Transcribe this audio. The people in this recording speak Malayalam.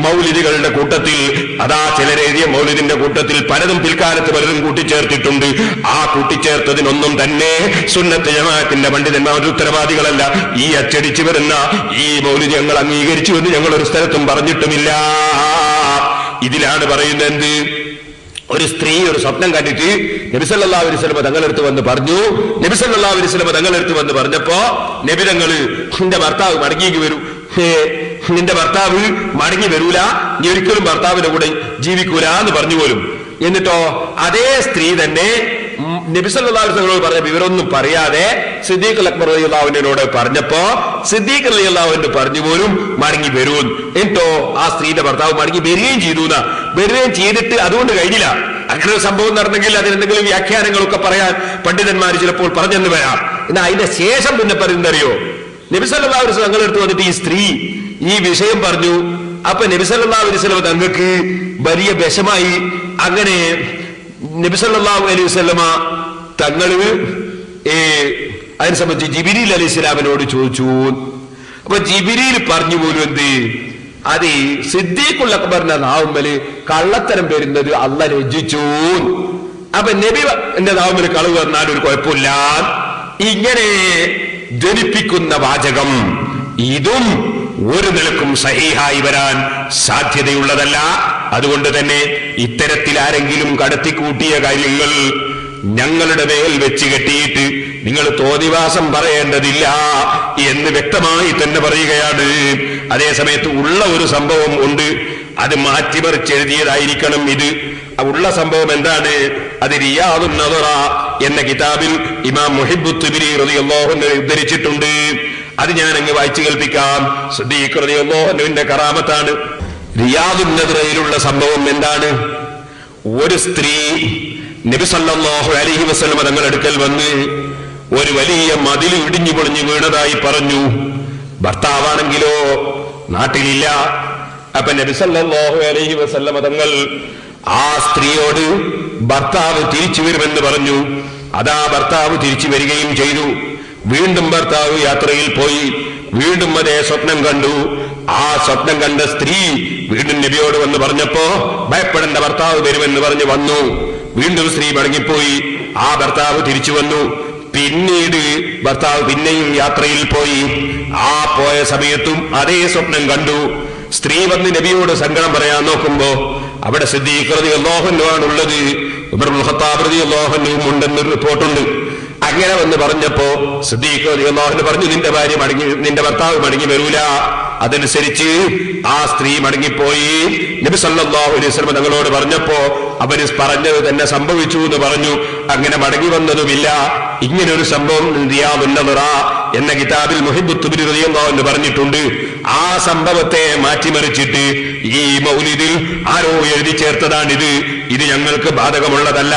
മൗലിദുകളുടെ കൂട്ടത്തിൽ അതാ ചിലരെഴുതിയ മൗലിദിന്റെ കൂട്ടത്തിൽ പലതും പിൽക്കാലത്ത് പലരും കൂട്ടിച്ചേർത്തിട്ടുണ്ട്. ആ കൂട്ടിച്ചേർത്തതിനൊന്നും തന്നെ സുന്നത്ത് ജമാഅത്തിന്റെ പണ്ഡിതന്മാർ ഉത്തരവാദികളല്ല. ഈ അച്ചടിച്ചു വരുന്ന ഈ മൗലിദ് ഞങ്ങൾ അംഗീകരിച്ചു എന്ന് ഞങ്ങൾ ഒരു സ്ഥലത്തും പറഞ്ഞിട്ടുമില്ല. ഇതിലാണ് പറയുന്നത്, ഒരു സ്ത്രീ ഒരു സ്വപ്നം കണ്ടിട്ട് നബി സല്ലല്ലാഹു അലൈഹി വസല്ലം തങ്ങളെടുത്ത് വന്ന് പറഞ്ഞു. നബി സല്ലല്ലാഹു അലൈഹി വസല്ലം തങ്ങളെടുത്ത് വന്ന് പറഞ്ഞപ്പോ നബി തങ്ങള് നിന്റെ ഭർത്താവ് മടങ്ങിക്ക് വരൂ, നിന്റെ ഭർത്താവ് മടങ്ങി വരൂല, നീ ഒരിക്കലും ഭർത്താവിന്റെ കൂടെ ജീവിക്കൂല എന്ന് പറഞ്ഞു പോലും. എന്നിട്ടോ അതേ സ്ത്രീ തന്നെ നബി സല്ലല്ലാഹു അലൈഹി വസല്ലം പറഞ്ഞ വിവരമൊന്നും പറയാതെ സിദ്ദീഖ് അക്ബർ റളിയല്ലാഹു അൻഹുവിനോട് പറഞ്ഞപ്പോ സിദ്ദീഖ് റളിയല്ലാഹു അൻഹു പറഞ്ഞു പോലും മടങ്ങി വരൂ. എന്നിട്ടോ ആ സ്ത്രീയുടെ ഭർത്താവ് മടങ്ങി വരികയും ചെയ്തു. വരികയും ചെയ്തിട്ട് അതുകൊണ്ട് കഴിഞ്ഞില്ല. അങ്ങനെ ഒരു സംഭവം നടന്നെങ്കിൽ അതിനെന്തെങ്കിലും വ്യാഖ്യാനങ്ങളൊക്കെ പറയാൻ പണ്ഡിതന്മാർ ചിലപ്പോൾ പറഞ്ഞെന്ന് വരാം. എന്നാൽ അതിന്റെ ശേഷം പിന്നെ പറയുന്നറിയോ, നബി സല്ലല്ലാഹു അലൈഹി വസല്ലം തങ്ങളെടുത്ത് വന്നിട്ട് ഈ സ്ത്രീ ഈ വിഷയം പറഞ്ഞു. അപ്പൊ നബി സല്ലല്ലാഹു അലൈഹി വസല്ലം തങ്ങൾക്ക് വലിയ വിഷമായി. അങ്ങനെ നബി സല്ലല്ലാഹു അലൈഹി വസല്ലമ തങ്ങള് അതിനെ സംബന്ധിച്ച് ജിബ്രീൽ അലൈഹിസ്സലാമിനോട് ചോദിച്ചു. അപ്പൊ ജിബ്രീൽ പറഞ്ഞു പോലും എന്ത്, അത് സിദ്ദീഖുൽ അക്ബറിന്റെ നാവുമ്മല് കള്ളത്തരം വരുന്നത് അള്ളാഹ് രചിച്ചു. അപ്പൊ നബി എന്റെ നാവുമ്മല് കളവ് പറഞ്ഞാൽ ഒരു കുഴപ്പമില്ല. ഇങ്ങനെ ധരിപ്പിക്കുന്ന വാചകം ഇതും ഒരു നിലക്കും സഹീഹായി വരാൻ സാധ്യതയുള്ളതല്ല. അതുകൊണ്ട് തന്നെ ഇത്തരത്തിൽ ആരെങ്കിലും കടത്തിക്കൂട്ടിയ കാര്യങ്ങൾ ഞങ്ങളുടെ മേൽ വെച്ച് കെട്ടിയിട്ട് നിങ്ങൾ തോന്നിവാസം പറയേണ്ടതില്ല എന്ന് വ്യക്തമായി തന്നെ പറയുകയാണ്. അതേസമയത്ത് ഉള്ള ഒരു സംഭവം ഉണ്ട്, അത് മാറ്റിമറിച്ചെഴുതിയതായിരിക്കണം. ഇത് ഉള്ള സംഭവം എന്താണ്? അത് റിയാദുൻ നദറ എന്ന കിതാബിൽ ഇമാം മുഹിബ്ബുത്തുബിരി റളിയല്ലാഹു അൻഹു ഉദ്ധരിച്ചിട്ടുണ്ട്. അത് ഞാൻ അങ്ങ് വായിച്ചു കേൾപ്പിക്കാം. സിദ്ദീഖ് റളിയല്ലാഹു അൻഹുവിന്റെ കറാമത്താണ്. റിയാദുൻ നദറയിലുള്ള സംഭവം എന്താണ്? ഒരു സ്ത്രീ നബി സല്ലല്ലാഹു അലൈഹി വസല്ലം തങ്ങളുടെ അടുക്കൽ വന്ന് ഒരു വലിയ മതിൽ ഇടിഞ്ഞു പൊളിഞ്ഞു വീണതായി പറഞ്ഞു. ഭർത്താവാണെങ്കിലോ നാട്ടിലില്ല. അപ്പൊ നബി സല്ലല്ലാഹു അലൈഹി വസല്ലം തങ്ങൾ ആ സ്ത്രീയോട് ഭർത്താവ് തിരിച്ചു വരുമെന്ന് പറഞ്ഞു. അതാ ഭർത്താവ് തിരിച്ചു വരികയും ചെയ്തു. വീണ്ടും ഭർത്താവ് യാത്രയിൽ പോയി. വീണ്ടും അതേ സ്വപ്നം കണ്ടു. ആ സ്വപ്നം കണ്ട സ്ത്രീ വീണ്ടും നബിയോട് വന്ന് പറഞ്ഞപ്പോ ഭയപ്പെടേണ്ട, ഭർത്താവ് വരുമെന്ന് പറഞ്ഞു വന്നു. വീണ്ടും സ്ത്രീ മടങ്ങിപ്പോയി. ആ ഭർത്താവ് തിരിച്ചു വന്നു. പിന്നീട് ഭർത്താവ് പിന്നെയും യാത്രയിൽ പോയി. ആ പോയ സമയത്തും അതേ സ്വപ്നം കണ്ടു. സ്ത്രീ വന്ന് നബിയോട് സങ്കടം പറയാൻ നോക്കുമ്പോ അവിടെ സിദ്ദീഖ് റളിയല്ലാഹു അൻഹു ആണുള്ളത്. ഉമർ ഇബ്നുൽ ഖത്താബ് റളിയല്ലാഹു അൻഹു ഉണ്ടെന്ന് റിപ്പോർട്ടുണ്ട്. അങ്ങനെ വന്ന് പറഞ്ഞപ്പോ സിദ്ദീഖ് റളിയല്ലാഹു അൻഹു പറഞ്ഞു, നിന്റെ ഭർത്താവ് മടങ്ങി വരൂല. അതനുസരിച്ച് ആ സ്ത്രീ മടങ്ങിപ്പോയി. നബി സല്ലല്ലാഹു അലൈഹി വസല്ലം തങ്ങളോട് പറഞ്ഞപ്പോ അവര് പറഞ്ഞത് തന്നെ സംഭവിച്ചു എന്ന് പറഞ്ഞു. അങ്ങനെ മടങ്ങി വന്നതുമില്ല. ഇങ്ങനെ ഒരു സംഭവം റിയാദുൻ നദറ എന്ന കിതാബിൽ മുഹിബ്ബുത്തുബിരി റളിയല്ലാഹു അൻഹു പറഞ്ഞിട്ടുണ്ട്. ആ സംഭവത്തെ മാറ്റിമറിച്ചിട്ട് ഈ മൗലിദിൽ ആരോ എഴുതി ചേർത്തതാണിത്, ഇത് ഞങ്ങൾക്ക് ബാധകമുള്ളതല്ല.